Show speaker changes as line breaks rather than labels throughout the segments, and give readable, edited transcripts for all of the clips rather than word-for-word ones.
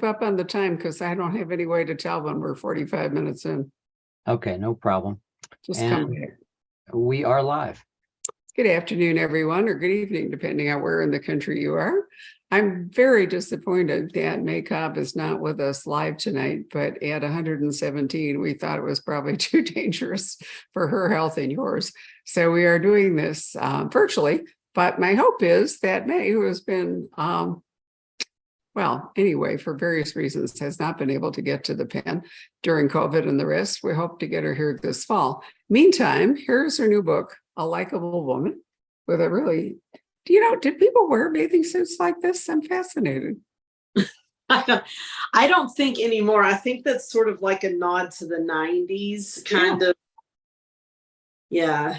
up on the time because I don't have any way to tell when we're 45 minutes in.
Okay, no problem.
Just
And
come back.
we are live.
Good afternoon, everyone, or good evening, depending on where in the country you are. I'm very disappointed that Cobb is not with us live tonight, but at 117, we thought it was probably too dangerous for her health and yours. So we are doing this virtually, but my hope is that May, who has been, well, anyway, for various reasons, has not been able to get to the pen during COVID and the rest. We hope to get her here this fall. Meantime, here's her new book, A Likeable Woman, with a really, did people wear bathing suits like this? I'm fascinated.
I don't think anymore. I think that's sort of like a nod to the 90s kind of. Yeah.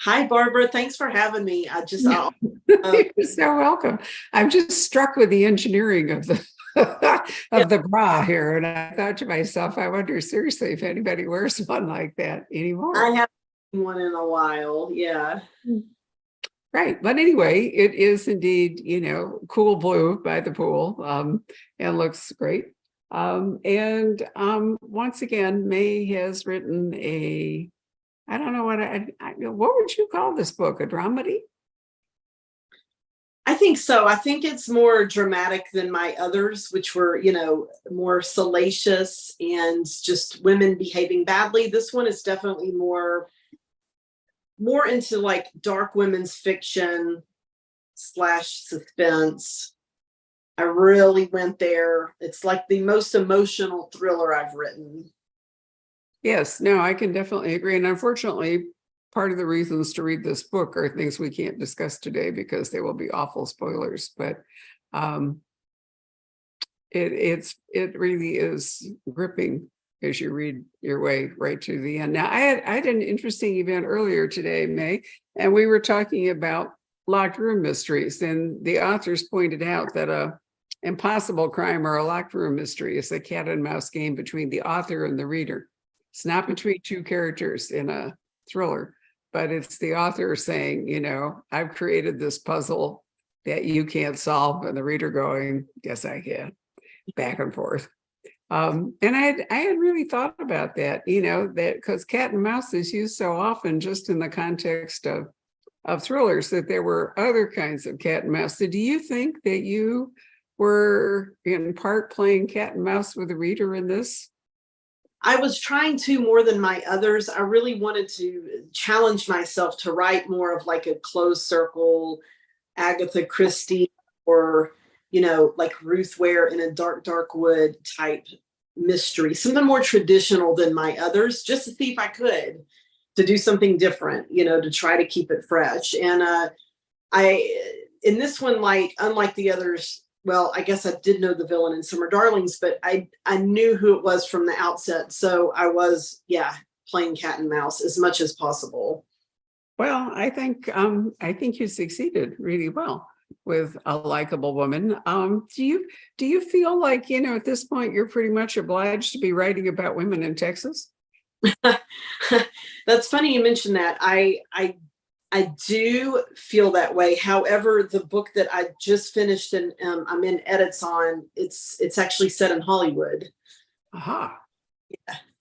Hi, Barbara. Thanks for having me.
You're so welcome. I'm just struck with the engineering of the the bra here. And I thought to myself, I wonder seriously if anybody wears one like that anymore.
I haven't seen one in a while. Yeah.
Right. But anyway, it is indeed, cool blue by the pool and looks great. Once again, May has written I don't know what would you call this book? A dramedy?
I think so. I think it's more dramatic than my others, which were, more salacious and just women behaving badly. This one is definitely more into like dark women's fiction / suspense. I really went there. It's like the most emotional thriller I've written.
Yes, no, I can definitely agree. And unfortunately, part of the reasons to read this book are things we can't discuss today because they will be awful spoilers. But it really is gripping as you read your way right to the end. Now, I had an interesting event earlier today, May, and we were talking about locked room mysteries. And the authors pointed out that a impossible crime or a locked room mystery is a cat and mouse game between the author and the reader. It's not between two characters in a thriller, but it's the author saying, I've created this puzzle that you can't solve, and the reader going, yes, I can, back and forth. And I had really thought about that, that because cat and mouse is used so often just in the context of thrillers, that there were other kinds of cat and mouse. So do you think that you were in part playing cat and mouse with the reader in this?
I was trying to more than my others. I really wanted to challenge myself to write more of like a closed circle, Agatha Christie, or, like Ruth Ware in a dark wood type mystery, something more traditional than my others, just to see if I could, to do something different, to try to keep it fresh. And in this one, like, unlike the others, well, I guess I did know the villain in Summer Darlings, but I knew who it was from the outset. So I was, playing cat and mouse as much as possible.
Well, I think you succeeded really well with A Likeable Woman. Do you feel like, at this point, you're pretty much obliged to be writing about women in Texas?
That's funny you mentioned that. I do feel that way. However, the book that I just finished and I'm in edits on, it's actually set in Hollywood.
Aha.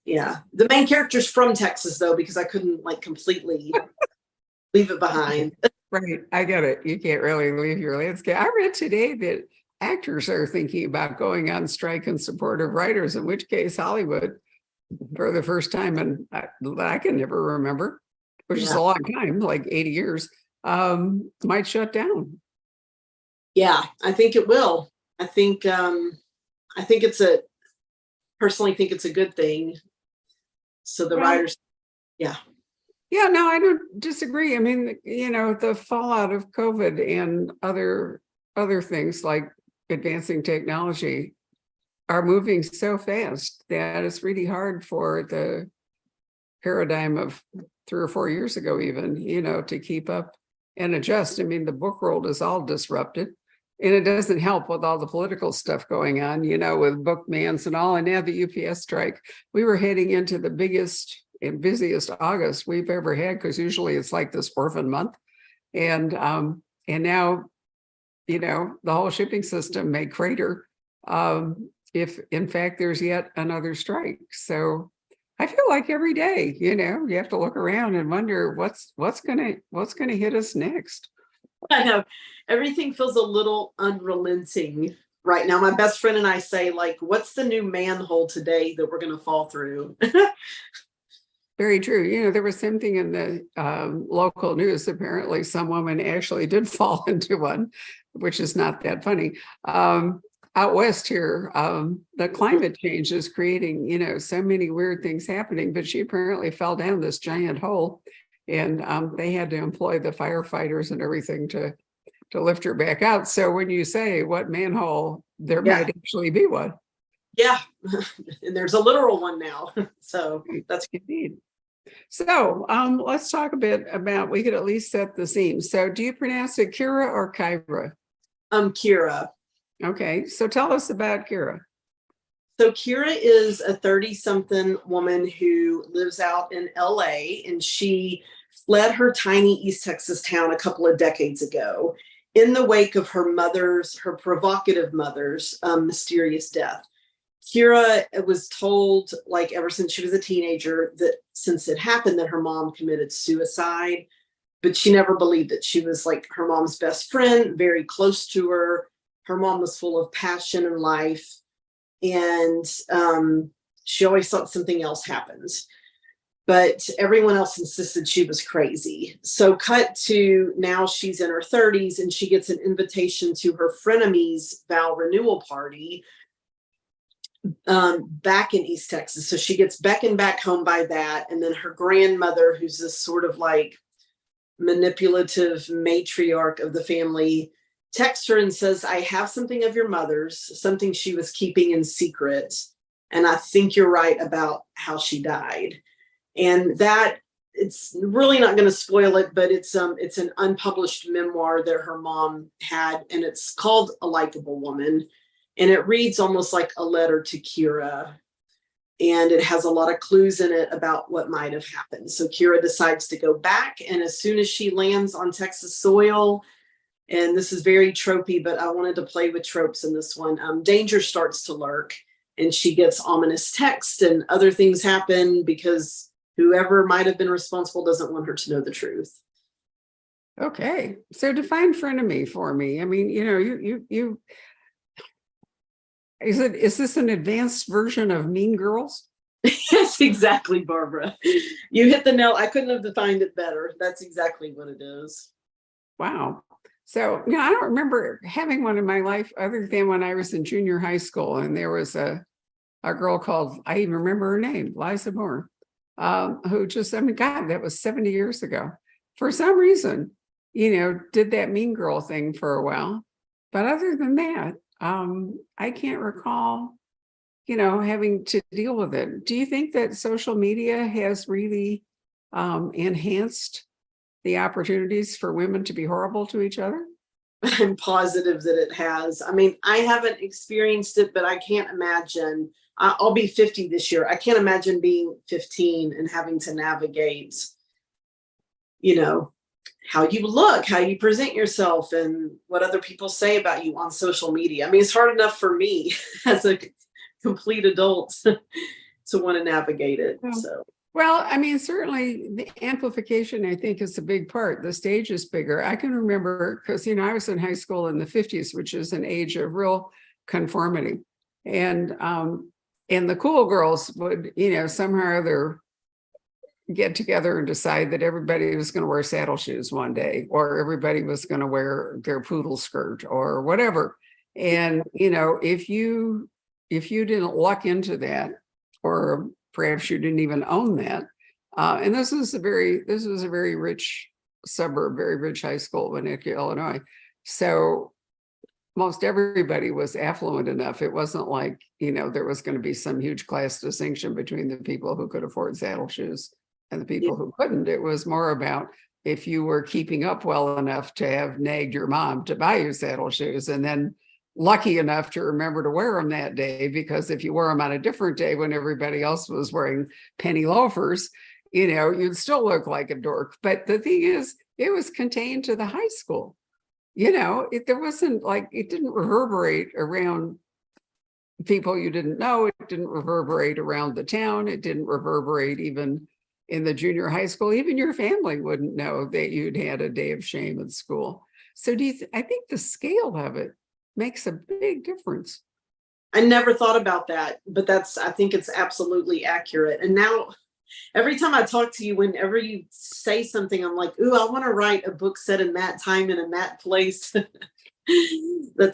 Yeah. The main character's from Texas, though, because I couldn't completely leave it behind.
Right. I get it. You can't really leave your landscape. I read today that actors are thinking about going on strike in support of writers, in which case Hollywood, for the first time, and I can never remember, which is a long time, like 80 years, might shut down.
Yeah, I think it will. I personally think it's a good thing. So the writers,
Yeah, no, I don't disagree. I mean, the fallout of COVID and other things like advancing technology are moving so fast that it's really hard for the paradigm of 3 or 4 years ago, even, to keep up and adjust. I mean, the book world is all disrupted, and it doesn't help with all the political stuff going on, with book bans and all. And now the UPS strike, we were heading into the biggest and busiest August we've ever had, because usually it's like this orphan month. And now, the whole shipping system may crater if in fact there's yet another strike. So I feel like every day, you have to look around and wonder what's gonna hit us next.
I know everything feels a little unrelenting right now. My best friend and I say, like, what's the new manhole today that we're going to fall through?
Very true. There was something in the local news. Apparently, some woman actually did fall into one, which is not that funny. Out west here, the climate change is creating, so many weird things happening. But she apparently fell down this giant hole, and they had to employ the firefighters and everything to lift her back out. So when you say what manhole, there
Yeah.
might actually be one.
Yeah. And there's a literal one now. So that's
Indeed. So let's talk a bit about, we could at least set the scene. So do you pronounce it Kira or Kyra?
Kira.
Okay, so tell us about Kira.
So Kira is a 30-something woman who lives out in LA, and she fled her tiny East Texas town a couple of decades ago in the wake of her provocative mother's mysterious death. Kira was told, like, ever since she was a teenager, that since it happened, that her mom committed suicide, but she never believed it. She was like her mom's best friend, very close to her. Her mom was full of passion and life, and she always thought something else happened. But everyone else insisted she was crazy. So cut to now she's in her 30s, and she gets an invitation to her frenemies' vow renewal party back in East Texas. So she gets beckoned back home by that. And then her grandmother, who's this sort of like manipulative matriarch of the family, texts her and says, I have something of your mother's, something she was keeping in secret. And I think you're right about how she died. And that, it's really not going to spoil it, but it's an unpublished memoir that her mom had, and it's called A Likeable Woman. And it reads almost like a letter to Kira. And it has a lot of clues in it about what might have happened. So Kira decides to go back. And as soon as she lands on Texas soil, and this is very tropey, but I wanted to play with tropes in this one, danger starts to lurk. And she gets ominous text, and other things happen because whoever might have been responsible doesn't want her to know the truth.
Okay, so define frenemy for me. I mean, you is this an advanced version of Mean Girls?
Yes, exactly, Barbara. You hit the nail. I couldn't have defined it better. That's exactly what it is.
Wow. So, I don't remember having one in my life other than when I was in junior high school, and there was a girl called, I even remember her name, Liza Moore, who just, God, that was 70 years ago. For some reason, did that mean girl thing for a while. But other than that, I can't recall, having to deal with it. Do you think that social media has really enhanced the opportunities for women to be horrible to each other?
I'm positive that it has. I mean, I haven't experienced it, but I can't imagine. I'll be 50 this year. I can't imagine being 15 and having to navigate, how you look, how you present yourself, and what other people say about you on social media. I mean, it's hard enough for me as a complete adult to want to navigate it. So.
Well, I mean, certainly the amplification, I think, is a big part. The stage is bigger. I can remember because, I was in high school in the 50s, which is an age of real conformity. And the cool girls would, somehow or other get together and decide that everybody was going to wear saddle shoes one day, or everybody was going to wear their poodle skirt or whatever. And, if you didn't luck into that, or perhaps you didn't even own that. And this was a very rich suburb, very rich high school, Winnetka, Illinois. So most everybody was affluent enough. It wasn't like, there was going to be some huge class distinction between the people who could afford saddle shoes and the people who couldn't. It was more about if you were keeping up well enough to have nagged your mom to buy you saddle shoes, and then lucky enough to remember to wear them that day, because if you wore them on a different day when everybody else was wearing penny loafers, you'd still look like a dork. But the thing is, it was contained to the high school. There wasn't like, it didn't reverberate around people you didn't know. It didn't reverberate around the town. It didn't reverberate even in the junior high school. Even your family wouldn't know that you'd had a day of shame at school. So I think the scale of it makes a big difference.
I never thought about that, but I think it's absolutely accurate. And now every time I talk to you, whenever you say something, I'm like, ooh, I want to write a book set in that time in a Matt place.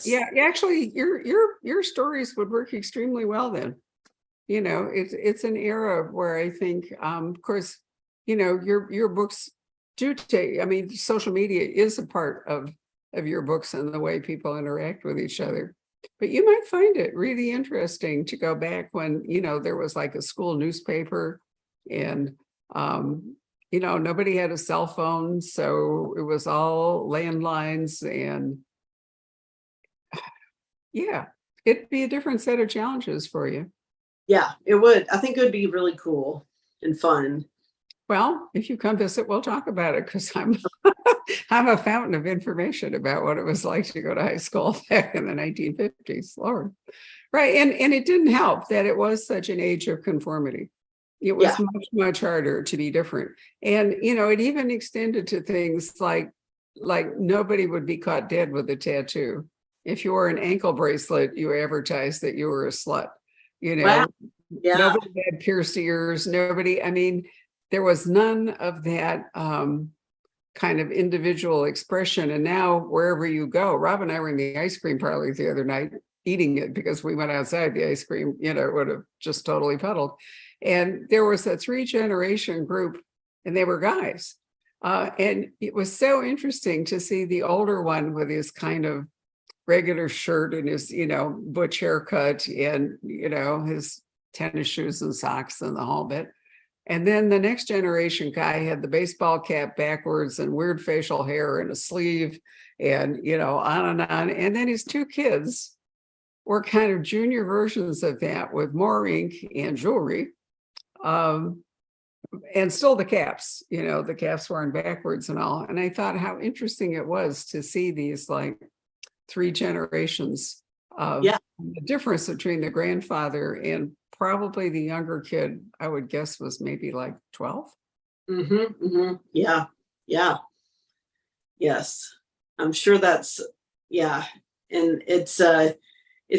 Yeah, actually your stories would work extremely well then. It's an era where I think of course, your books do take, I mean, social media is a part of your books and the way people interact with each other. But you might find it really interesting to go back when, there was like a school newspaper and nobody had a cell phone, so it was all landlines, and yeah, it'd be a different set of challenges for you.
Yeah, it would. I think it would be really cool and fun.
Well, if you come visit, we'll talk about it, because I'm I'm a fountain of information about what it was like to go to high school back in the 1950s. Lord. Right. And it didn't help that it was such an age of conformity. It was
Yeah.
much, much harder to be different. And it even extended to things like nobody would be caught dead with a tattoo. If you wore an ankle bracelet, you advertised that you were a slut.
Wow. Yeah.
Nobody had pierced ears. Nobody, I mean, there was none of that kind of individual expression. And now wherever you go, Rob and I were in the ice cream parlor the other night eating it because we went outside. The ice cream, would have just totally puddled. And there was a 3-generation group, and they were guys. And it was so interesting to see the older one with his kind of regular shirt and his, butch haircut and, his tennis shoes and socks and the whole bit. And then the next generation guy had the baseball cap backwards and weird facial hair and a sleeve and, on and on. And then his 2 kids were kind of junior versions of that with more ink and jewelry. And still the caps, the caps worn backwards and all. And I thought how interesting it was to see these like 3 generations of the difference between the grandfather and probably the younger kid, I would guess, was maybe like 12.
Mm-hmm, mm-hmm. Yeah. Yeah. Yes. I'm sure that's, yeah. And it's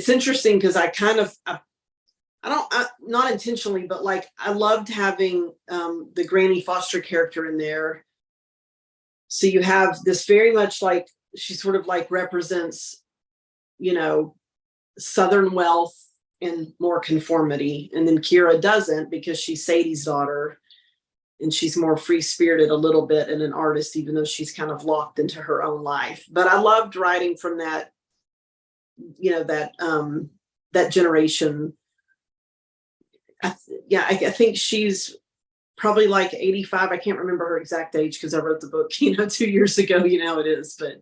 interesting because I kind of, not intentionally, but like I loved having the Granny Foster character in there. So you have this very much like, she sort of like represents, Southern wealth and more conformity. And then Kira doesn't, because she's Sadie's daughter and she's more free spirited a little bit and an artist, even though she's kind of locked into her own life. But I loved writing from that, that generation. I think she's probably like 85. I can't remember her exact age because I wrote the book, 2 years ago, it is, but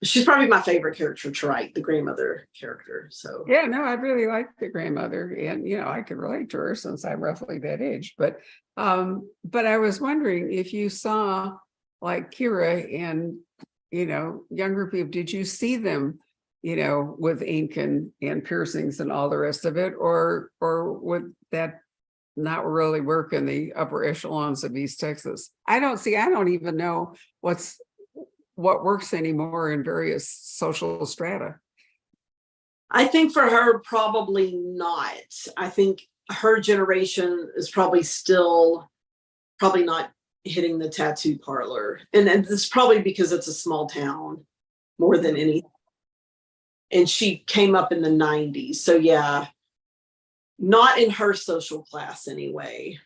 she's probably my favorite character to write, the grandmother character. So
yeah, no, I really like the grandmother, and I could relate to her since I'm roughly that age. But I was wondering if you saw like Kira and younger people, did you see them with ink and piercings and all the rest of it, or would that not really work in the upper echelons of East Texas? I don't even know what works anymore in various social strata.
I think for her, probably not. I think her generation is probably not hitting the tattoo parlor. And it's probably because it's a small town more than anything. And she came up in the 90s. So yeah, not in her social class anyway.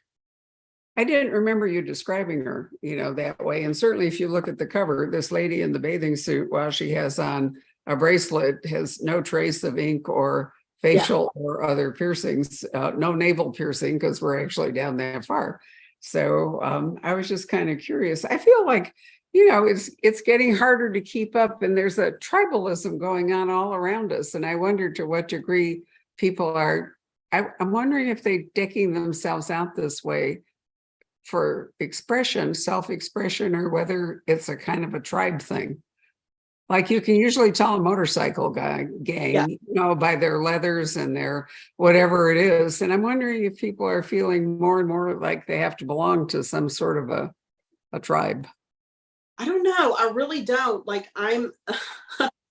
I didn't remember you describing her, that way. And certainly if you look at the cover, this lady in the bathing suit, while she has on a bracelet, has no trace of ink or facial or other piercings, no navel piercing, because we're actually down that far. So I was just kind of curious. I feel like, it's getting harder to keep up, and there's a tribalism going on all around us. And I wonder to what degree people are, I'm wondering if they're decking themselves out this way for expression, self-expression, or whether it's a kind of a tribe thing. Like you can usually tell a motorcycle gang,
Yeah.
by their leathers and their whatever it is. And I'm wondering if people are feeling more and more like they have to belong to some sort of a tribe.
I don't know. I really don't. Like I'm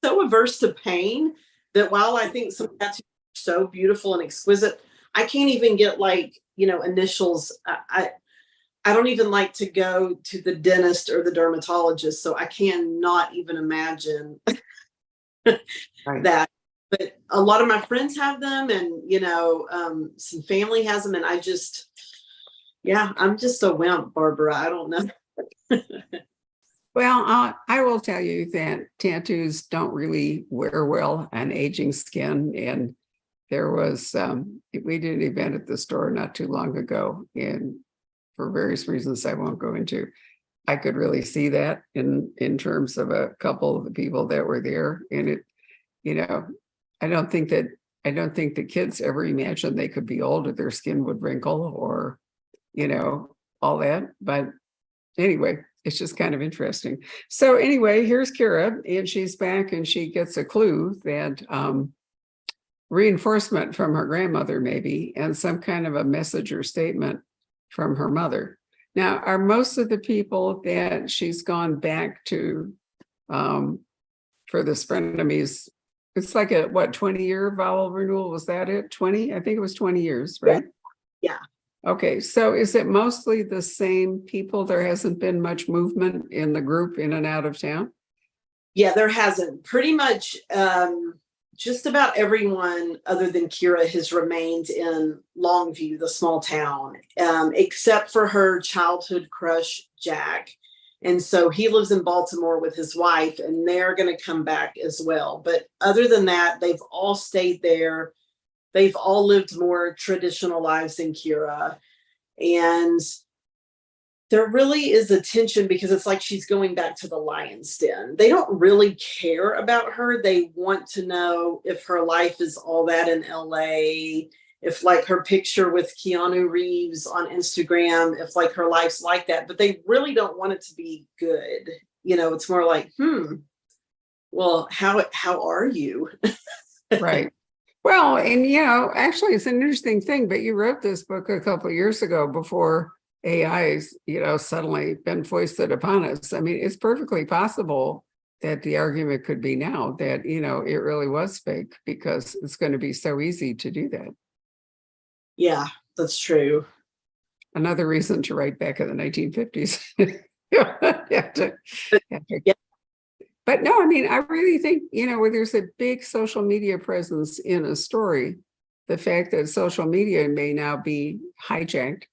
so averse to pain that while I think some tattoos are so beautiful and exquisite, I can't even get like, initials. I don't even like to go to the dentist or the dermatologist, so I cannot even imagine
Right.
that. But a lot of my friends have them, and some family has them, and yeah, I'm just a wimp, Barbara. I don't know.
Well, I will tell you that tattoos don't really wear well on aging skin. And there was, we did an event at the store not too long ago, and for various reasons I won't go into, I could really see that in terms of a couple of the people that were there. And it, you know, I don't think that the kids ever imagined they could be old or their skin would wrinkle or, all that. But anyway, it's just kind of interesting. So anyway, here's Kira, and she's back, and she gets a clue that reinforcement from her grandmother, maybe, and some kind of a message or statement from her mother. Now, are most of the people that she's gone back to for this frenemies, it's like a 20-year vowel renewal? Was that it? 20? I think it was 20 years, right?
Yeah.
Okay, so is it mostly the same people? There hasn't been much movement in the group in and out of town?
Yeah, there hasn't. Pretty much just about everyone other than Kira has remained in Longview, the small town, except for her childhood crush, Jack. And so he lives in Baltimore with his wife, and they're going to come back as well. But other than that, they've all stayed there. They've all lived more traditional lives than Kira. And there really is a tension because it's like she's going back to the lion's den. They don't really care about her. They want to know if her life is all that in LA, if like her picture with Keanu Reeves on Instagram, if like her life's like that, but they really don't want it to be good. It's more like, well, how are you?
Right. Well, and actually it's an interesting thing, but you wrote this book a couple of years ago before AI's, suddenly been foisted upon us. I mean, it's perfectly possible that the argument could be now that, it really was fake because it's going to be so easy to do that.
Yeah, that's true.
Another reason to write back in the 1950s.
Yeah.
But no, I mean, I really think, where there's a big social media presence in a story, the fact that social media may now be hijacked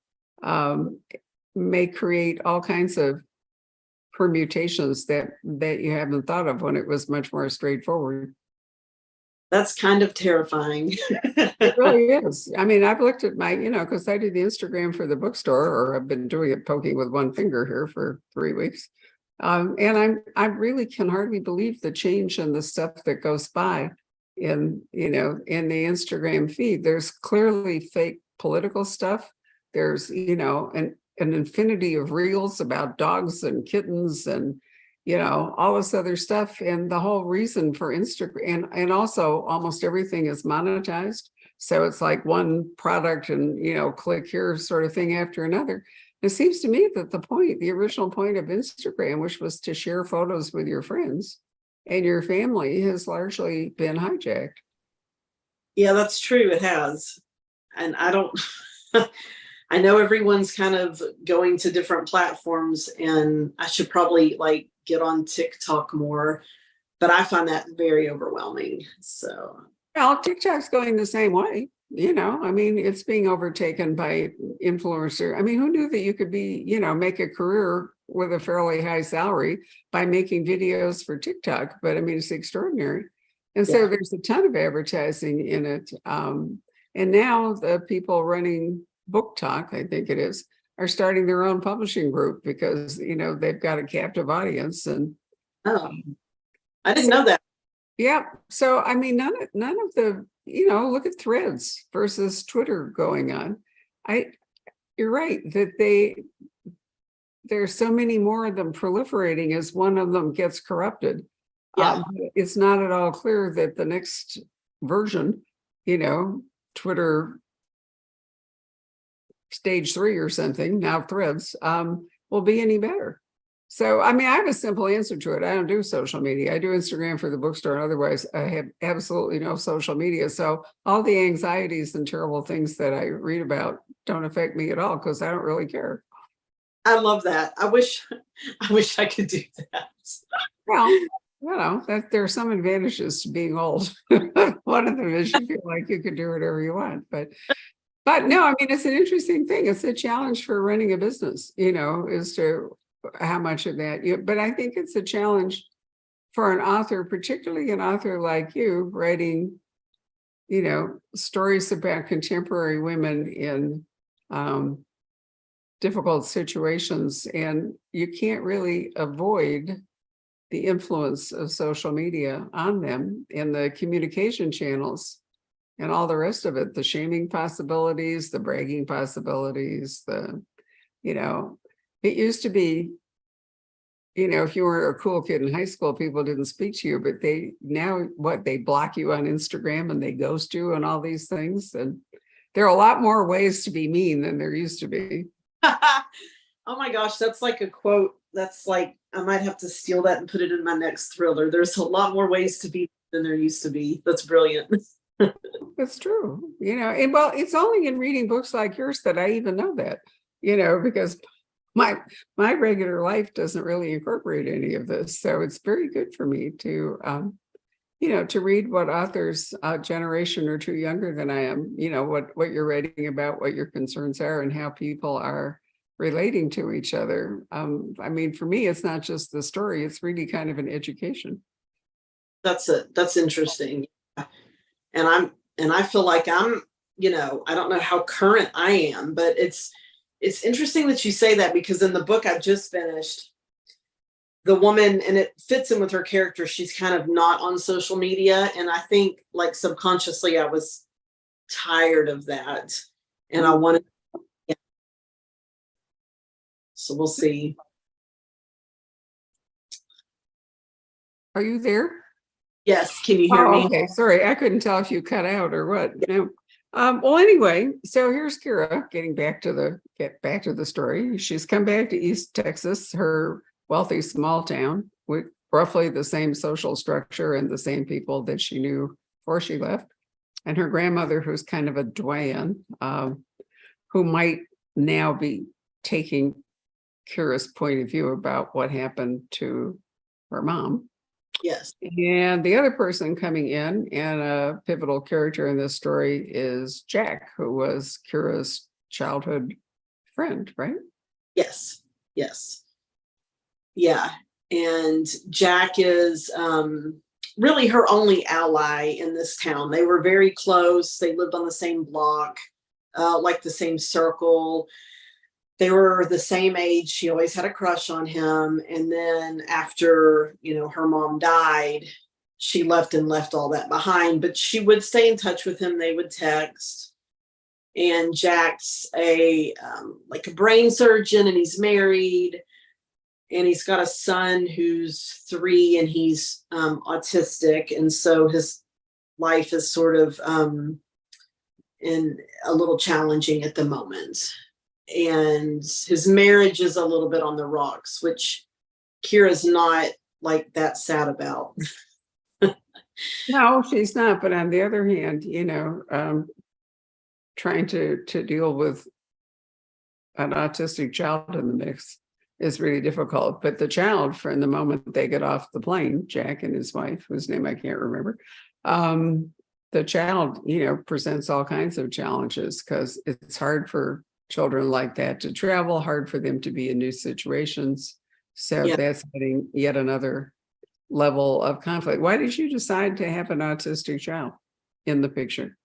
may create all kinds of permutations that you haven't thought of when it was much more straightforward.
That's kind of terrifying.
It really is. I mean, I've looked at my, because I did the Instagram for the bookstore, or I've been doing it poking with one finger here for 3 weeks. And I really can hardly believe the change in the stuff that goes by in the Instagram feed. There's clearly fake political stuff. There's, an infinity of reels about dogs and kittens and, all this other stuff. And the whole reason for Instagram, and also almost everything is monetized. So it's like one product and, click here sort of thing after another. It seems to me that the original point of Instagram, which was to share photos with your friends and your family, has largely been hijacked.
Yeah, that's true. It has. And I don't, I know everyone's kind of going to different platforms, and I should probably like get on TikTok more, but I find that very overwhelming. So,
Well, TikTok's going the same way. I mean, it's being overtaken by influencer. I mean, who knew that you could be, make a career with a fairly high salary by making videos for TikTok? But I mean, it's extraordinary. And so there's a ton of advertising in it. And now the people running Book Talk, I think it is, are starting their own publishing group because, they've got a captive audience. And
I didn't know that.
yeah. So, I mean, none of the, look at Threads versus Twitter going on. You're right that there's so many more of them proliferating as one of them gets corrupted. It's not at all clear that the next version, Twitter stage 3 or something, now Threads, will be any better. So, I have a simple answer to it. I don't do social media. I do Instagram for the bookstore, and otherwise I have absolutely no social media. So all the anxieties and terrible things that I read about don't affect me at all because I don't really care.
I love that. I wish I could do that.
Well, that there are some advantages to being old. One of them is you feel like you can do whatever you want. But no, it's an interesting thing. It's a challenge for running a business, as to how much of that but I think it's a challenge for an author, particularly an author like you, writing, stories about contemporary women in difficult situations. And you can't really avoid the influence of social media on them in the communication channels and all the rest of it, the shaming possibilities, the bragging possibilities, it used to be, if you were a cool kid in high school, people didn't speak to you, but they block you on Instagram and they ghost you and all these things. And there are a lot more ways to be mean than there used to be.
Oh my gosh, that's like a quote. That's like, I might have to steal that and put it in my next thriller. There's a lot more ways to be than there used to be. That's brilliant.
That's true. And it's only in reading books like yours that I even know that, because my regular life doesn't really incorporate any of this. So it's very good for me to, to read what authors a generation or two younger than I am, what you're writing about, what your concerns are, and how people are relating to each other. For me, it's not just the story, it's really kind of an education.
That's interesting. And I feel like I'm, I don't know how current I am, but it's interesting that you say that, because in the book I just finished, the woman, and it fits in with her character, she's kind of not on social media. And I think like subconsciously I was tired of that. And I wanted, so we'll see.
Are you there?
Yes. Can you hear me?
Okay. Sorry. I couldn't tell if you cut out or what. No. Well, anyway, so here's Kira getting back to the story. She's come back to East Texas, her wealthy small town with roughly the same social structure and the same people that she knew before she left. And her grandmother, who's kind of a doyen, who might now be taking Kira's point of view about what happened to her mom.
Yes.
And the other person coming in, and a pivotal character in this story, is Jack, who was Kira's childhood friend, right?
Yes. Yes. Yeah. And Jack is really her only ally in this town. They were very close. They lived on the same block, like the same circle. They were the same age. She always had a crush on him. And then after, her mom died, she left all that behind, but she would stay in touch with him. They would text. And Jack's a brain surgeon, and he's married, and he's got a son who's 3, and he's autistic. And so his life is sort of in a little challenging at the moment. And his marriage is a little bit on the rocks, which Kira's not like that sad about.
No, she's not. But on the other hand, trying to deal with an autistic child in the mix is really difficult. But the child, from the moment they get off the plane, Jack and his wife, whose name I can't remember, the child, presents all kinds of challenges, because it's hard for children like that to travel, hard for them to be in new situations. So that's adding yet another level of conflict. Why did you decide to have an autistic child in the picture?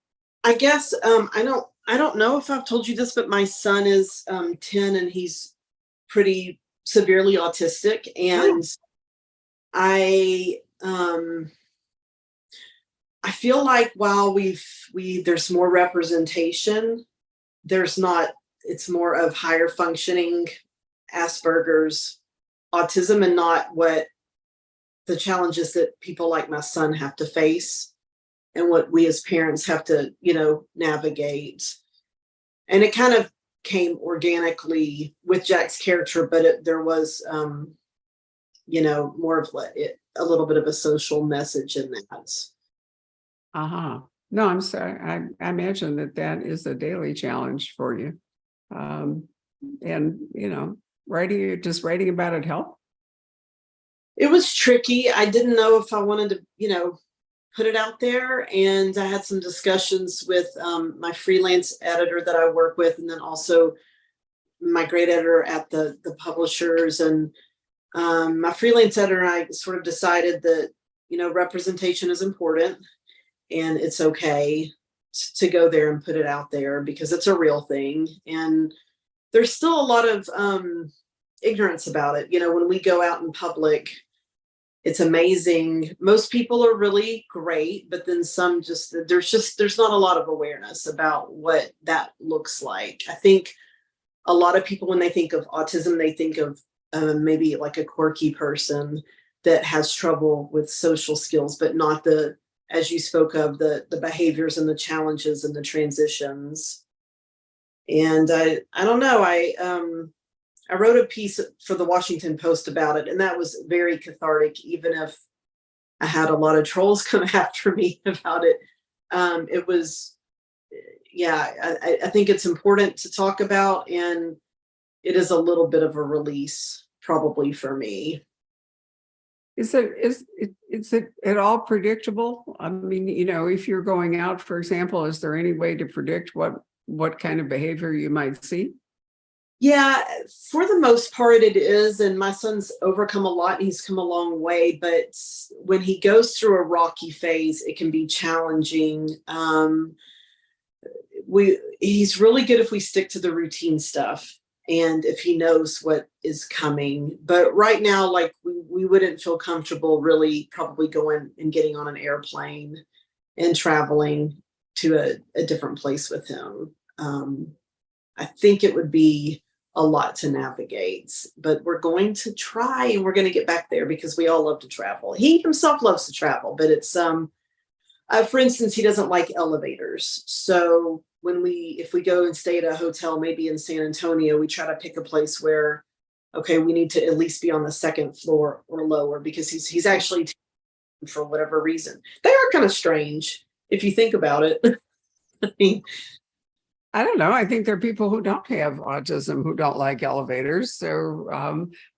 I guess I don't know if I've told you this, but my son is 10, and he's pretty severely autistic. And I feel like while there's more representation, it's more of higher functioning Asperger's autism, and not what the challenges that people like my son have to face and what we as parents have to, navigate. And it kind of came organically with Jack's character, but there was, more of a little bit of a social message in that.
Uh-huh. No, I'm sorry. I imagine that is a daily challenge for you. And writing about it help?
It was tricky. I didn't know if I wanted to, put it out there. And I had some discussions with my freelance editor that I work with, and then also my great editor at the publishers. And my freelance editor and I sort of decided that, representation is important, and it's okay to go there and put it out there because it's a real thing. And there's still a lot of ignorance about it. When we go out in public, it's amazing. Most people are really great, but then some there's not a lot of awareness about what that looks like. I think a lot of people, when they think of autism, they think of maybe like a quirky person that has trouble with social skills, but not as you spoke of, the behaviors and the challenges and the transitions. And I don't know, I wrote a piece for the Washington Post about it, and that was very cathartic, even if I had a lot of trolls come after me about it. It was, I think it's important to talk about, and it is a little bit of a release probably for me.
Is it at all predictable? I mean, if you're going out, for example, is there any way to predict what kind of behavior you might see?
Yeah, for the most part it is. And my son's overcome a lot and he's come a long way. But when he goes through a rocky phase, it can be challenging. He's really good if we stick to the routine stuff and if he knows what is coming. But right now, like we wouldn't feel comfortable really probably going and getting on an airplane and traveling to a different place with him. I think it would be a lot to navigate, but we're going to try and we're going to get back there because we all love to travel. He himself loves to travel, but it's, for instance, he doesn't like elevators. So if we go and stay at a hotel, maybe in San Antonio, we try to pick a place where, okay, we need to at least be on the second floor or lower because he's actually, for whatever reason, they are kind of strange if you think about it. I mean,
I don't know. I think there are people who don't have autism who don't like elevators. So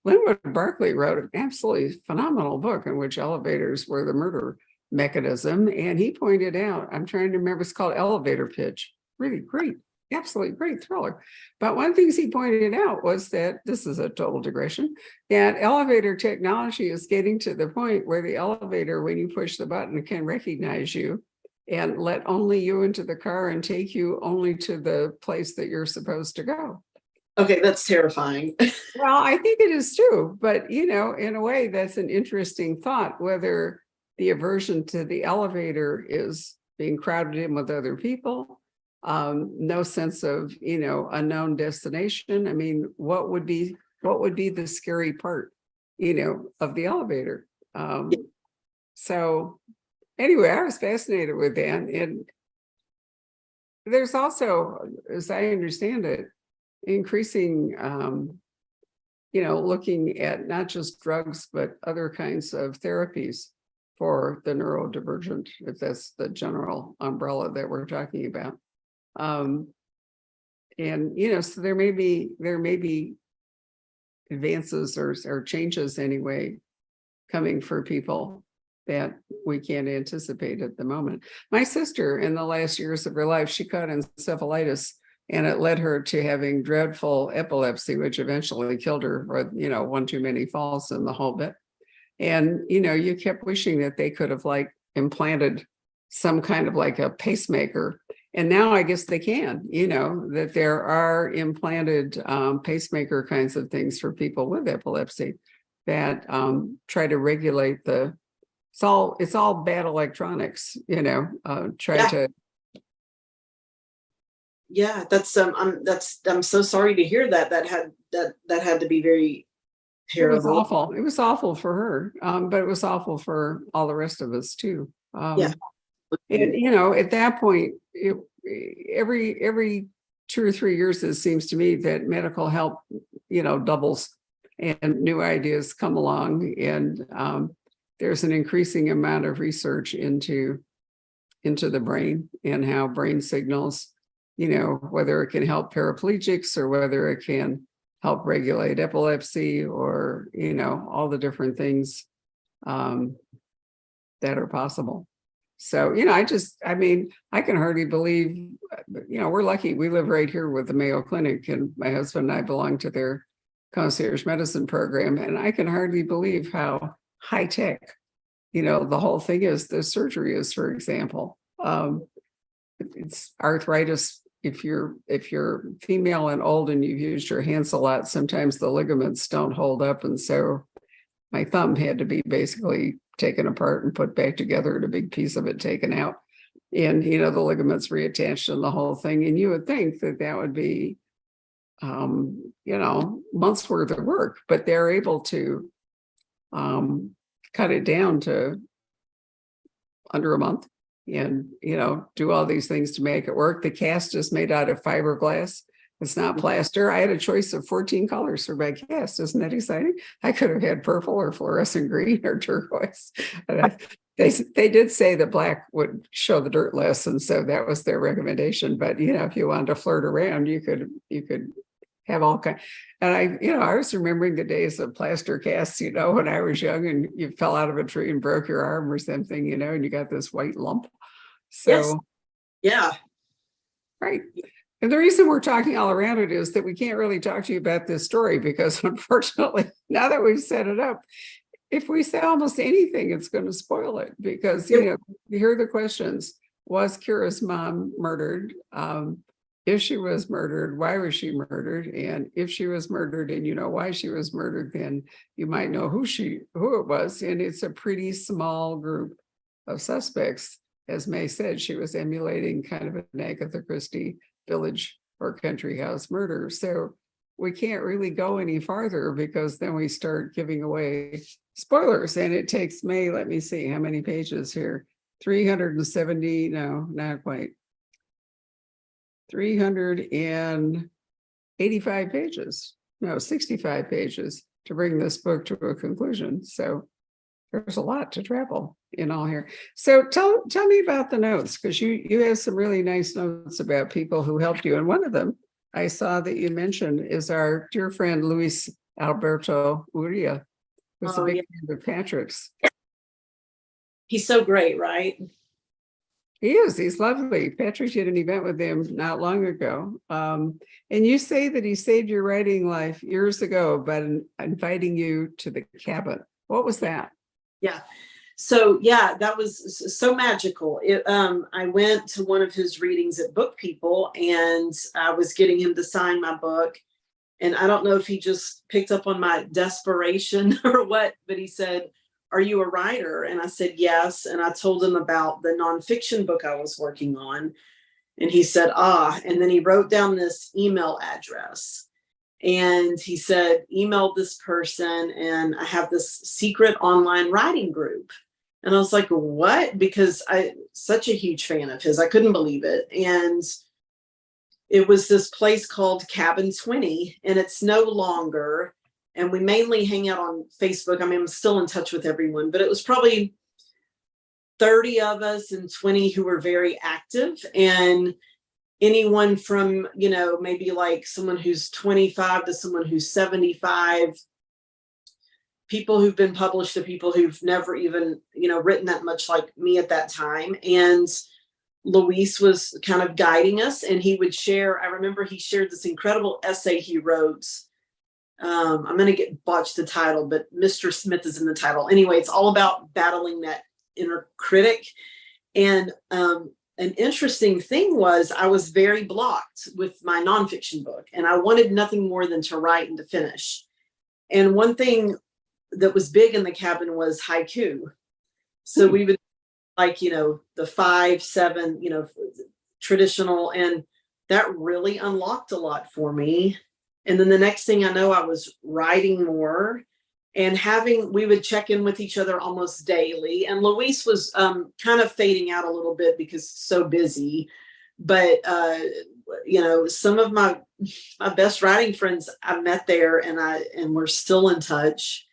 Linwood Barclay wrote an absolutely phenomenal book in which elevators were the murder mechanism. And he pointed out, I'm trying to remember, it's called Elevator Pitch. Really great, absolutely great thriller. But one of the things he pointed out was that, this is a total digression, that elevator technology is getting to the point where the elevator, when you push the button, can recognize you and let only you into the car and take you only to the place that you're supposed to go.
Okay, that's terrifying.
Well, I think it is too, but in a way, that's an interesting thought, whether the aversion to the elevator is being crowded in with other people, no sense of, a known destination. I mean, what would be the scary part, of the elevator? So anyway, I was fascinated with that. And there's also, as I understand it, increasing, looking at not just drugs, but other kinds of therapies for the neurodivergent, if that's the general umbrella that we're talking about. So there may be advances or changes anyway coming for people that we can't anticipate at the moment. My sister, in the last years of her life, she caught encephalitis, and it led her to having dreadful epilepsy, which eventually killed her, or, one too many falls in the whole bit. And, you kept wishing that they could have implanted some kind of a pacemaker. And now I guess they can, that there are implanted pacemaker kinds of things for people with epilepsy that try to regulate it's all bad electronics, to.
Yeah, I'm so sorry to hear that. That had to be very
It was
terrible.
awful. It was awful for her, but it was awful for all the rest of us too.
Yeah.
And at that point, every 2 or 3 years, it seems to me that medical help, doubles, and new ideas come along, and there's an increasing amount of research into the brain and how brain signals, whether it can help paraplegics or whether it can help regulate epilepsy, or all the different things that are possible. So, I can hardly believe, we're lucky. We live right here with the Mayo Clinic, and my husband and I belong to their concierge medicine program. And I can hardly believe how high tech, the whole thing is. The surgery is, for example, it's arthritis. If you're female and old and you've used your hands a lot, sometimes the ligaments don't hold up. And so my thumb had to be basically taken apart and put back together, and a big piece of it taken out. And, the ligaments reattached and the whole thing. And you would think that would be, months worth of work, but they're able to cut it down to under a month, and, do all these things to make it work. The cast is made out of fiberglass. It's not plaster. I had a choice of 14 colors for my cast. Isn't that exciting? I could have had purple or fluorescent green or turquoise. They did say that black would show the dirt less, and so that was their recommendation. But if you wanted to flirt around, you could have all kinds. And I was remembering the days of plaster casts, when I was young, and you fell out of a tree and broke your arm or something, and you got this white lump. So,
Yes. Yeah.
Right. And the reason we're talking all around it is that we can't really talk to you about this story, because unfortunately, now that we've set it up, if we say almost anything, it's going to spoil it, because, you hear the questions. Was Kira's mom murdered? If she was murdered, why was she murdered? And if she was murdered and you know why she was murdered, then you might know who it was. And it's a pretty small group of suspects. As May said, she was emulating kind of an Agatha Christie village or country house murder. So we can't really go any farther, because then we start giving away spoilers. And it takes May, let me see, how many pages here? 370, no, not quite. 385 pages, no, 65 pages to bring this book to a conclusion. So there's a lot to travel in all here. So tell me about the notes, because you have some really nice notes about people who helped you. And one of them I saw that you mentioned is our dear friend, Luis Alberto Uria, who's a big fan of Patrick's.
He's so great, right?
He is. He's lovely. Patrick did an event with him not long ago. And you say that he saved your writing life years ago by inviting you to the cabin. What was that?
Yeah. So, that was so magical. I went to one of his readings at Book People, and I was getting him to sign my book. And I don't know if he just picked up on my desperation or what, but he said, "Are you a writer?" And I said, "Yes." And I told him about the nonfiction book I was working on. And he said, "Ah." And then he wrote down this email address. And he said, "Email this person, and I have this secret online writing group." And I was like, "What?" Because I'm such a huge fan of his. I couldn't believe it. And it was this place called Cabin 20, and it's no longer. And we mainly hang out on Facebook. I mean, I'm still in touch with everyone, but it was probably 30 of us and 20 who were very active. And anyone from, maybe like someone who's 25 to someone who's 75, people who've been published to people who've never even, written that much like me at that time. And Luis was kind of guiding us, and he would share. I remember he shared this incredible essay he wrote. I'm going to botch the title, but Mr. Smith is in the title. Anyway, it's all about battling that inner critic. And an interesting thing was I was very blocked with my nonfiction book, and I wanted nothing more than to write and to finish. And one thing that was big in the cabin was haiku. So we would the 5, 7, traditional, and that really unlocked a lot for me. And then the next thing I know, I was writing more. and we would check in with each other almost daily. And Luis was kind of fading out a little bit because so busy. But some of my best writing friends I met there, and we're still in touch.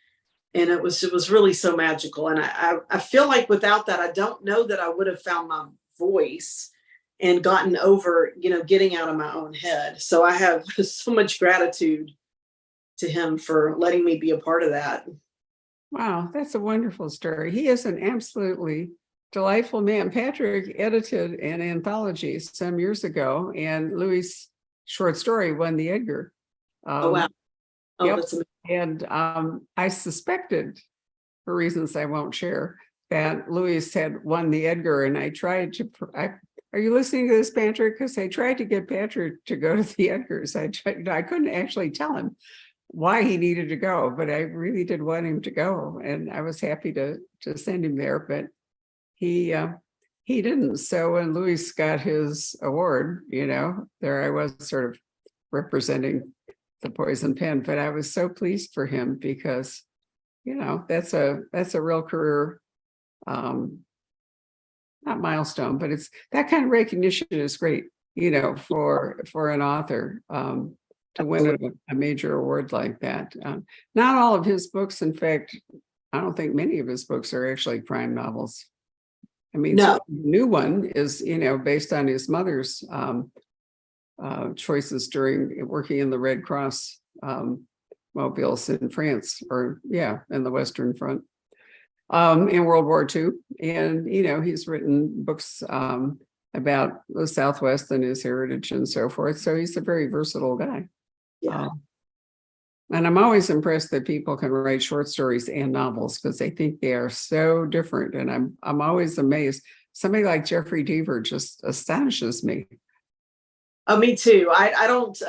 And it was really so magical. And I feel like without that, I don't know that I would have found my voice and gotten over, getting out of my own head. So I have so much gratitude to him for letting me be a part of that.
Wow, that's a wonderful story. He is an absolutely delightful man. Patrick edited an anthology some years ago, and Louis' short story won the Edgar.
Oh, wow. Oh,
Yep.
that's amazing.
And I suspected, for reasons I won't share, that Louis had won the Edgar, and I tried to. Are you listening to this, Patrick? Because I tried to get Patrick to go to the Edgars. I couldn't actually tell him why he needed to go, but I really did want him to go, and I was happy to send him there. But he didn't. So when Louis got his award, there I was, sort of representing the Poison Pen. But I was so pleased for him because, that's a real career, not milestone, but it's that kind of recognition is great, for an author to win a major award like that. Not all of his books, in fact, I don't think many of his books are actually crime novels. I mean,
No.
so the new one is, based on his mother's choices during working in the Red Cross mobiles in France, in the Western Front, in World War II. And, he's written books about the Southwest and his heritage and so forth. So he's a very versatile guy.
Yeah.
And I'm always impressed that people can write short stories and novels, because I think they are so different. And I'm always amazed. Somebody like Jeffrey Deaver just astonishes me.
Oh, me too. I don't.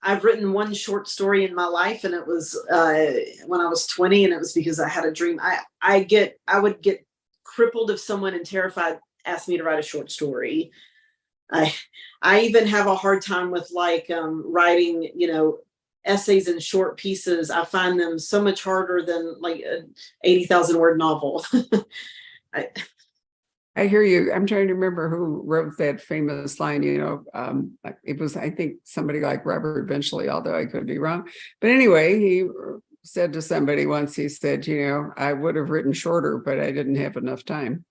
I've written one short story in my life, and it was when I was 20, and it was because I had a dream. I would get crippled if someone and terrified asked me to write a short story. I even have a hard time with writing, essays in short pieces. I find them so much harder than like an 80,000 word novel.
I hear you. I'm trying to remember who wrote that famous line, it was, I think, somebody like Robert Benchley, although I could be wrong. But anyway, he said to somebody once, he said, I would have written shorter, but I didn't have enough time.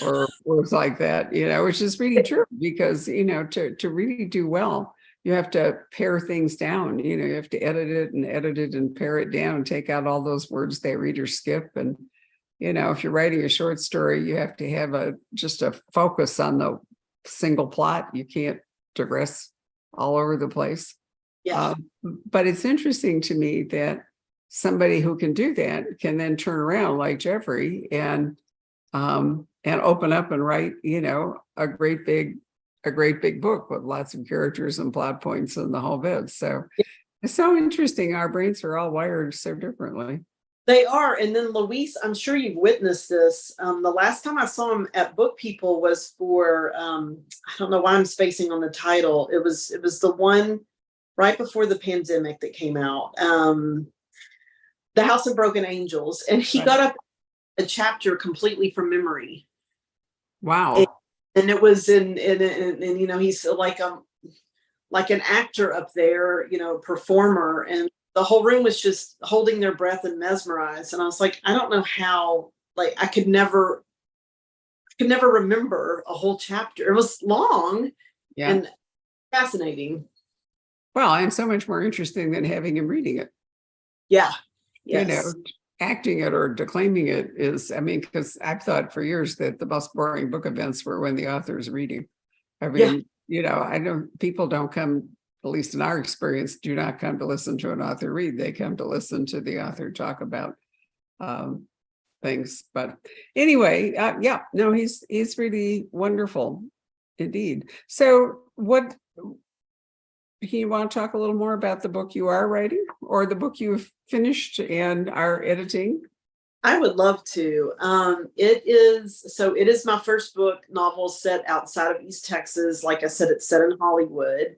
Or words like that, which is really true, because, to really do well, you have to pare things down, you have to edit it and pare it down, take out all those words that readers skip. And, if you're writing a short story, you have to have just a focus on the single plot. You can't digress all over the place.
Yeah.
But it's interesting to me that somebody who can do that can then turn around like Jeffrey and open up and write, a great big book with lots of characters and plot points and the whole bit. So it's so interesting. Our brains are all wired so differently.
They are. And then Luis, I'm sure you've witnessed this. The last time I saw him at Book People was for, I don't know why I'm spacing on the title. It was the one right before the pandemic that came out, The House of Broken Angels. And he got up a chapter completely from memory.
Wow.
And it was in he's like an actor up there, performer, and the whole room was just holding their breath and mesmerized. And I was like, I don't know how, I could never remember a whole chapter. It was long and fascinating.
Well, and so much more interesting than having him reading it.
Yeah. Yes.
Acting it or declaiming it is, because I've thought for years that the most boring book events were when the author is reading. People don't come, at least in our experience, do not come to listen to an author read. They come to listen to the author talk about things. But anyway, he's really wonderful indeed. So what, do you want to talk a little more about the book you are writing, or the book you've finished and are editing?
I would love to. It is my first book novel set outside of East Texas. Like I said, it's set in Hollywood,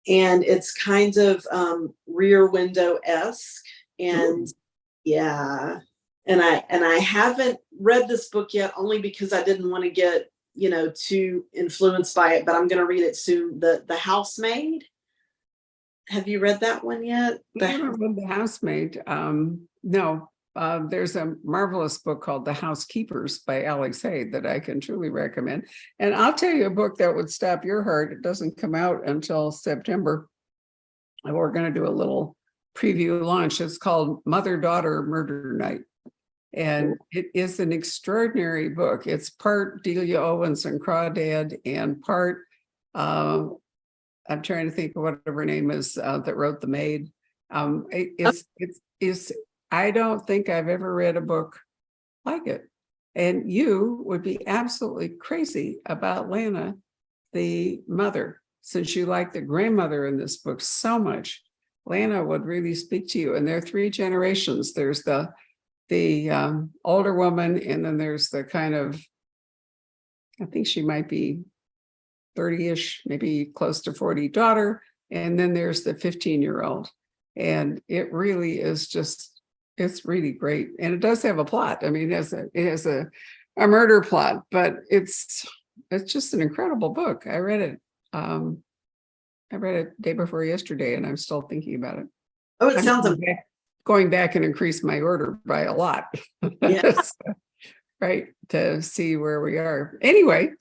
and it's kind of Rear Window-esque. And yeah, and I haven't read this book yet, only because I didn't want to get, too influenced by it, but I'm going to read it soon. The Housemaid. Have you read that one yet?
I haven't read The Housemaid. No, there's a marvelous book called The Housekeepers by Alex Hay that I can truly recommend. And I'll tell you a book that would stop your heart. It doesn't come out until September. And we're going to do a little preview launch. It's called Mother-Daughter Murder Night. And it is an extraordinary book. It's part Delia Owens and Crawdad and part, I'm trying to think of whatever her name is that wrote The Maid. It's I don't think I've ever read a book like it. And you would be absolutely crazy about Lana, the mother, since you like the grandmother in this book so much. Lana would really speak to you. And there are 3 generations. There's the older woman, and then there's the kind of, I think she might be 30-ish, maybe close to 40 daughter, and then there's the 15-year-old. And it really is just, it's really great. And it does have a plot. I mean, it has a murder plot, but it's just an incredible book. I read it day before yesterday, and I'm still thinking about it.
Oh, it sounds
going back and increase my order by a lot.
Yeah.
Right, to see where we are. Anyway,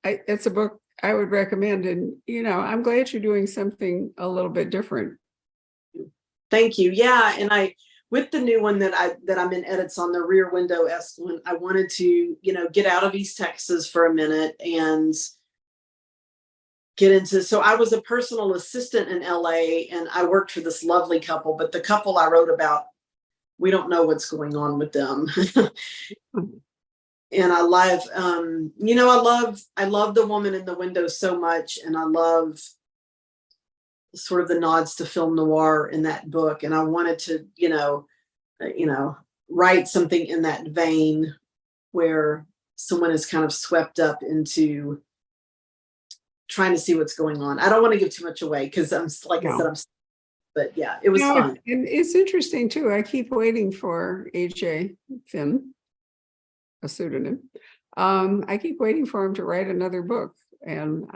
it's a book I would recommend, and I'm glad you're doing something a little bit different.
Thank you. Yeah, and with the new one that I'm in edits on, the Rear Window one, I wanted to get out of East Texas for a minute and get into. So I was a personal assistant in LA, and I worked for this lovely couple, but the couple I wrote about, we don't know what's going on with them. And I love, I love the woman in the window so much, and I love sort of the nods to film noir in that book. And I wanted to, write something in that vein where someone is kind of swept up into trying to see what's going on. I don't want to give too much away because I said, but yeah, it was fun.
And it's interesting too. I keep waiting for AJ Finn, a pseudonym. I keep waiting for him to write another book. And,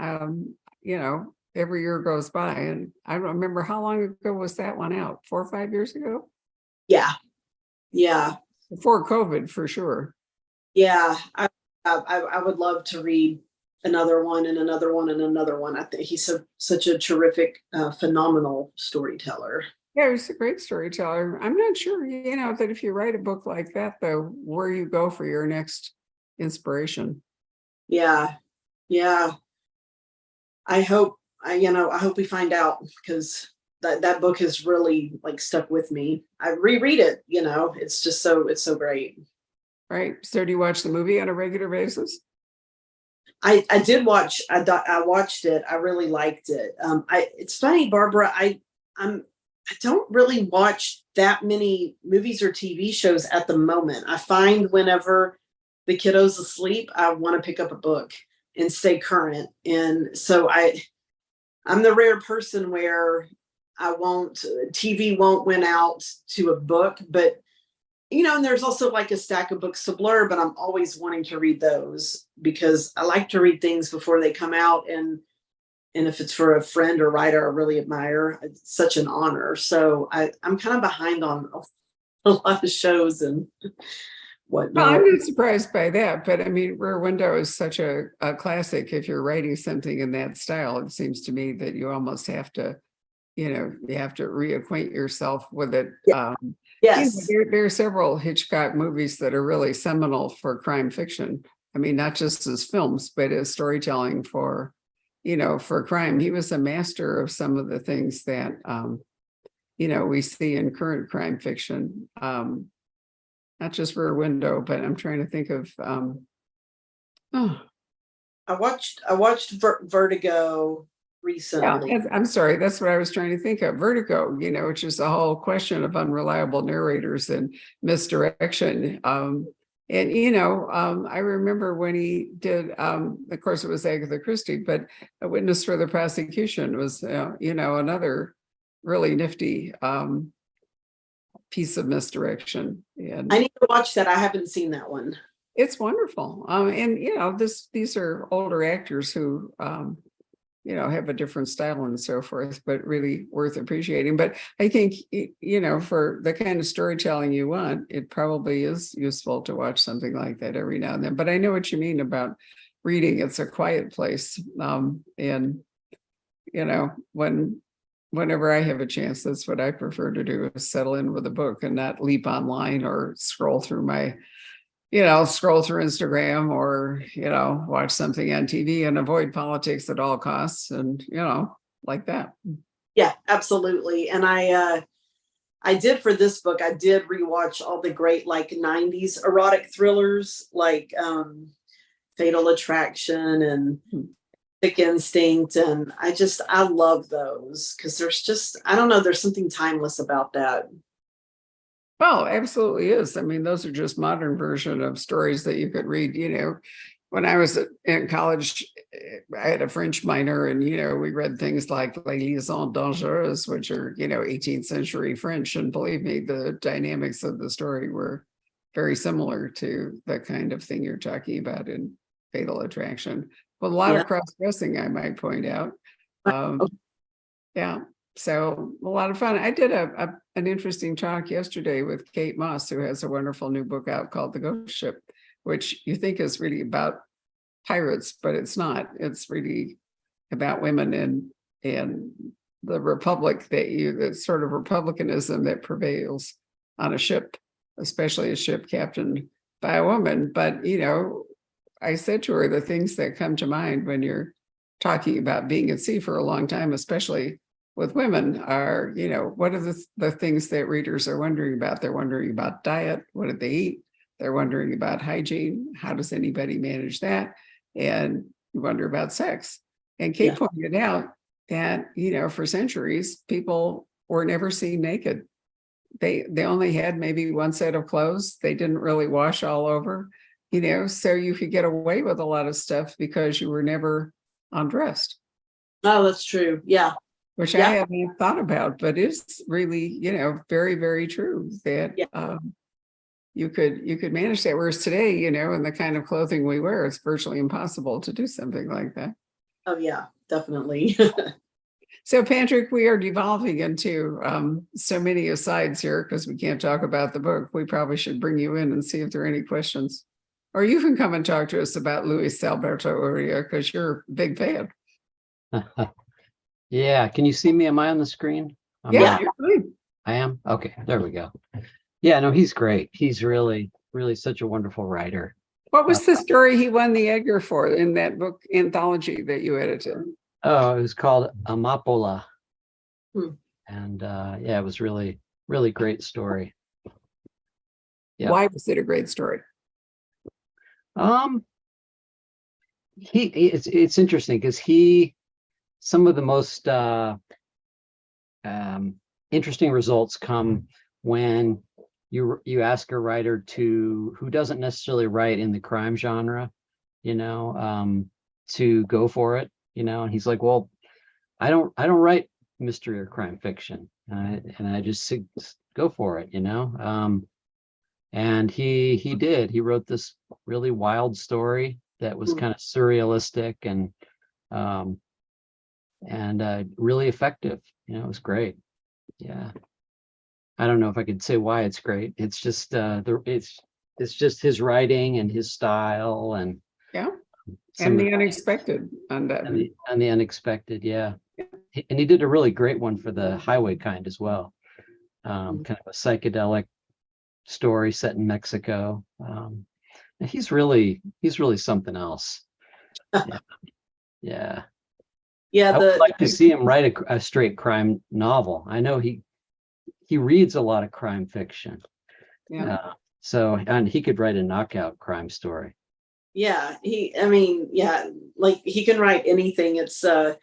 every year goes by, and I don't remember how long ago was that one out, 4 or 5 years ago?
Yeah. Yeah.
Before COVID, for sure.
Yeah. I would love to read another one and another one and another one. I think he's such a terrific, phenomenal storyteller.
Yeah, he's a great storyteller. I'm not sure, that if you write a book like that, though, where you go for your next inspiration.
Yeah. Yeah. I hope we find out, because that book has really stuck with me. I reread it, it's just it's so great.
Right. So do you watch the movie on a regular basis?
I did watch. I watched it. I really liked it. It's funny, Barbara. I don't really watch that many movies or TV shows at the moment. I find whenever the kiddo's asleep, I want to pick up a book and stay current. And so I'm the rare person where TV won't win out to a book, but and there's also a stack of books to blur, but I'm always wanting to read those because I like to read things before they come out. And if it's for a friend or writer I really admire, it's such an honor. So I'm kind of behind on a lot of shows and whatnot.
Well, I'm not surprised by that, but I mean, Rear Window is such a classic. If you're writing something in that style, it seems to me that you almost have to, you have to reacquaint yourself with it.
Yeah. Yes.
There are several Hitchcock movies that are really seminal for crime fiction. I mean, not just as films, but as storytelling for crime. He was a master of some of the things that, we see in current crime fiction. Not just Rear Window, but I'm trying to think of.
I watched Vertigo recently.
Yeah, I'm sorry, that's what I was trying to think of. Vertigo, which is the whole question of unreliable narrators and misdirection. I remember when he did, of course, it was Agatha Christie, but A Witness for the Prosecution was, another really nifty piece of misdirection. And
I need to watch that. I haven't seen that one.
it's wonderful. And these are older actors who have a different style and so forth, but really worth appreciating. But I think, for the kind of storytelling you want, it probably is useful to watch something like that every now and then. But I know what you mean about reading. It's a quiet place. And, whenever I have a chance, that's what I prefer to do, is settle in with a book and not leap online or scroll through Instagram or, watch something on TV and avoid politics at all costs and, like that.
Yeah, absolutely. And I did for this book, I did rewatch all the great like 90s erotic thrillers like Fatal Attraction and Sick Instinct. And I love those because I don't know, there's something timeless about that.
Well, absolutely is. I mean, those are just modern version of stories that you could read. When I was in college, I had a French minor, and we read things like Les Liaisons Dangereuses, which are 18th century French. And believe me, the dynamics of the story were very similar to the kind of thing you're talking about in Fatal Attraction. With a lot of cross-dressing, I might point out. Yeah. So a lot of fun. I did an interesting talk yesterday with Kate Moss, who has a wonderful new book out called The Ghost Ship, which you think is really about pirates, but it's not. It's really about women and the republic that sort of republicanism that prevails on a ship, especially a ship captained by a woman. But, I said to her, the things that come to mind when you're talking about being at sea for a long time, especially with women, are, what are the things that readers are wondering about? They're wondering about diet. What did they eat? They're wondering about hygiene. How does anybody manage that? And you wonder about sex. And Kate pointed out that, for centuries, people were never seen naked. They only had maybe one set of clothes. They didn't really wash all over, so you could get away with a lot of stuff because you were never undressed.
Oh, that's true. Yeah.
Which I haven't thought about, but it's really, very, very true that you could manage that. Whereas today, in the kind of clothing we wear, it's virtually impossible to do something like that.
Oh, yeah, definitely.
So, Patrick, we are devolving into so many asides here because we can't talk about the book. We probably should bring you in and see if there are any questions. Or you can come and talk to us about Luis Alberto Urrea because you're a big fan.
Yeah. Can you see me? Am I on the screen?
You're fine.
I am? Okay. There we go. Yeah, no, he's great. He's really, really such a wonderful writer.
What was the story he won the Edgar for in that book anthology that you edited?
Oh, it was called Amapola.
Hmm.
And it was really, really great story. Yeah.
Why was it a great story?
It's interesting because some of the most interesting results come when you ask a writer who doesn't necessarily write in the crime genre, to go for it, and he's like, well, I don't write mystery or crime fiction, and I just go for it, and he did. He wrote this really wild story that was kind of surrealistic and really effective. It was great. Yeah. I don't know if I could say why it's great. It's just it's just his writing and his style and
and the unexpected
and the unexpected. Yeah. And he did a really great one for the Highway Kind as well. Kind of a psychedelic story set in Mexico. He's really something else. Yeah. I would like to see him write a straight crime novel. I know he reads a lot of crime fiction. Yeah. And he could write a knockout crime story.
Yeah, like he can write anything. It's the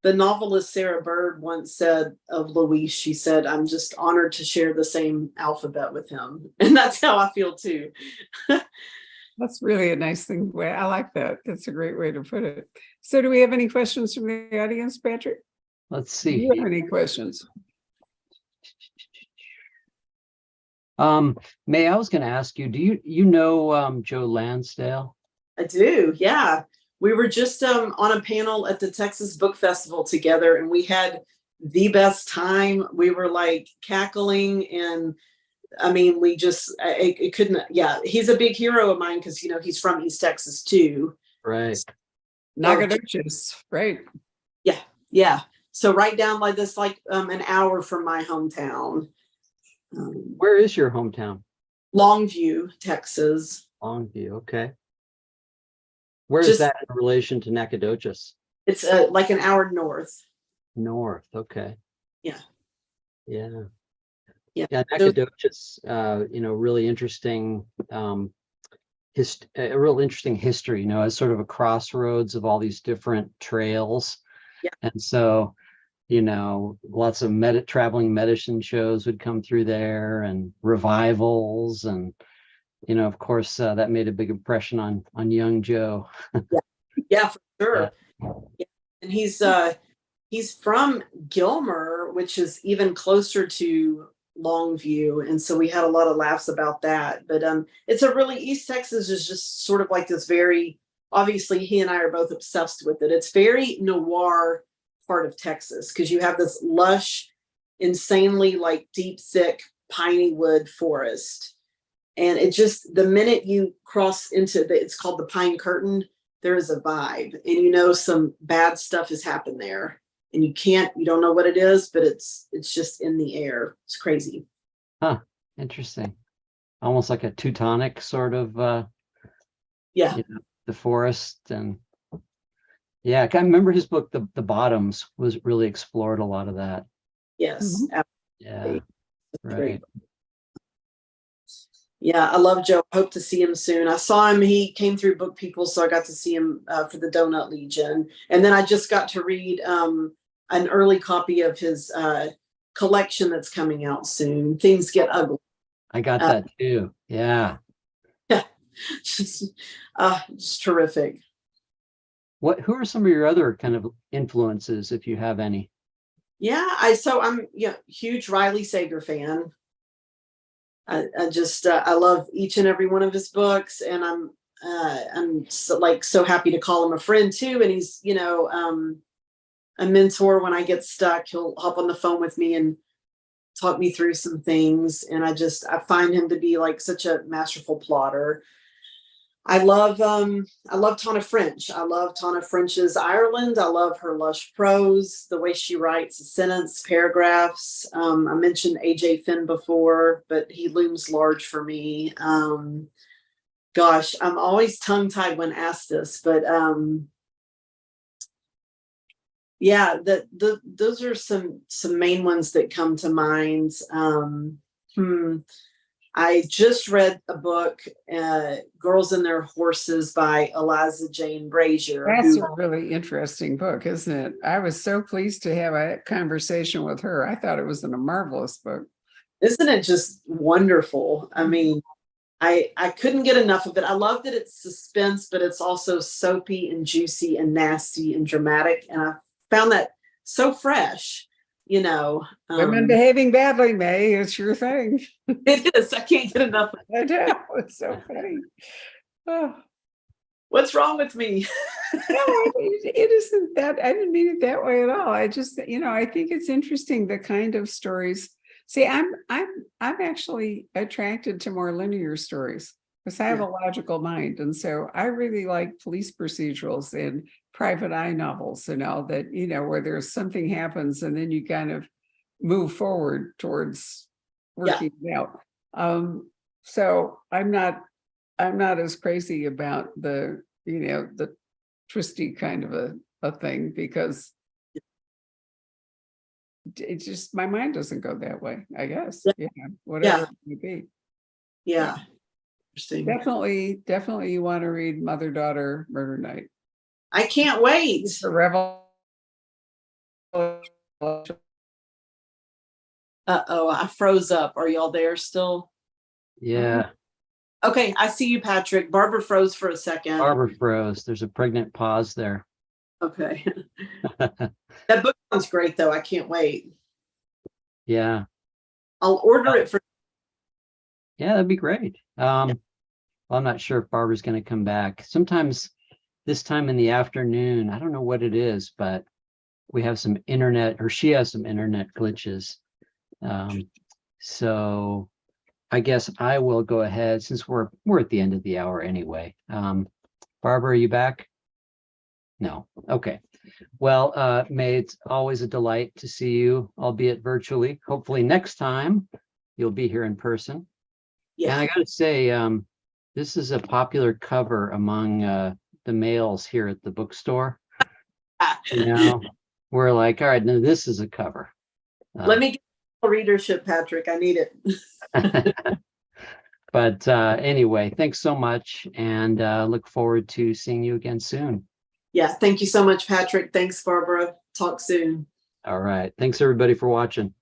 novelist Sarah Bird once said of Luis, she said, "I'm just honored to share the same alphabet with him." And that's how I feel too.
That's really a nice thing. I like that. That's a great way to put it. So do we have any questions from the audience, Patrick?
Let's see.
Do you have any questions?
May, I was going to ask you, do you know Joe Lansdale?
I do, yeah. We were just on a panel at the Texas Book Festival together, and we had the best time. We were like cackling, and I mean, we just it couldn't. Yeah, he's a big hero of mine because he's from East Texas too.
Right.
Nacogdoches, right?
Yeah, yeah. So right down like this, like an hour from my hometown,
Where is your hometown?
Longview, Texas.
Longview. Okay. Where is
Just
that in relation to Nacogdoches?
it's like an hour north.
North. Okay.
Yeah,
Yeah.
yeah.
Yeah.
Those-
Nacogdoches, really interesting, a real interesting history, as sort of a crossroads of all these different trails.
yeah,
And so, lots of traveling medicine shows would come through there, and revivals, and of course, that made a big impression on young Joe.
yeah, yeah, for
Yeah.
sure. Yeah. And he's from Gilmer, which is even closer to Longview, and so we had a lot of laughs about that. But it's a really East Texas is just sort of like this very obviously he and I are both obsessed with it. It's very noir part of Texas because you have this lush, insanely like deep, thick piney wood forest. And it just the minute you cross into it's called the Pine Curtain, there is a vibe. And some bad stuff has happened there. And you don't know what it is, but it's just in the air. It's crazy.
Huh. Interesting. Almost like a Teutonic sort of
Yeah.
The forest. And yeah, I remember his book, The Bottoms, was really explored a lot of that.
Yes.
Yeah. Right.
Yeah, I love Joe. Hope to see him soon. I saw him. He came through Book People, so I got to see him for the Donut Legion. And then I just got to read an early copy of his collection that's coming out soon. Things Get Ugly.
I got that too. Yeah.
Yeah, it's terrific.
Who are some of your other kind of influences, if you have any?
Yeah, I'm huge Riley Sager fan. I love each and every one of his books, and I'm so happy to call him a friend too. And he's a mentor when I get stuck. He'll hop on the phone with me and talk me through some things. And I find him to be like such a masterful plotter. I love Tana French. I love Tana French's Ireland. I love her lush prose, the way she writes a sentence, paragraphs. I mentioned AJ Finn before, but he looms large for me. Gosh, I'm always tongue-tied when asked this, but yeah, those are some main ones that come to mind. I just read a book, Girls and Their Horses by Eliza Jane Brazier.
That's a really interesting book, isn't it? I was so pleased to have a conversation with her. I thought it was a marvelous book.
Isn't it just wonderful? I mean, I couldn't get enough of it. I love that it's suspense, but it's also soapy and juicy and nasty and dramatic. And I found that so fresh.
Women behaving badly, May, it's your thing.
It is. I can't get enough.
I know. It's so funny. Oh.
What's wrong with me?
No, it isn't that. I didn't mean it that way at all. I just, I think it's interesting the kind of stories. See, I'm actually attracted to more linear stories because I have a logical mind, and so I really like police procedurals and private eye novels. That where there's something happens and then you kind of move forward towards working it out. So I'm not as crazy about the twisty kind of a thing because it just my mind doesn't go that way, I guess. Whatever it may be.
Yeah. Interesting.
Definitely you want to read Mother-Daughter Murder Night.
I can't wait.
It's a revel.
Uh-oh, I froze up. Are y'all there still?
Yeah.
Okay, I see you, Patrick. Barbara froze for a second.
Barbara froze. There's a pregnant pause there.
Okay. That book sounds great, though. I can't wait.
Yeah.
I'll order it for
Yeah, that'd be great. Well, I'm not sure if Barbara's going to come back. Sometimes this time in the afternoon, I don't know what it is, but we have some internet, or she has some internet glitches. So I guess I will go ahead since we're at the end of the hour anyway. Barbara, are you back? No. Okay. Well, May, it's always a delight to see you, albeit virtually. Hopefully next time you'll be here in person. And I
Yeah.
got to say, this is a popular cover among the males here at the bookstore. You know, we're like, all right, now this is a cover.
Let me get readership, Patrick. I need it.
But anyway, thanks so much, and look forward to seeing you again soon.
Yeah. Thank you so much, Patrick. Thanks, Barbara. Talk soon.
All right. Thanks everybody for watching.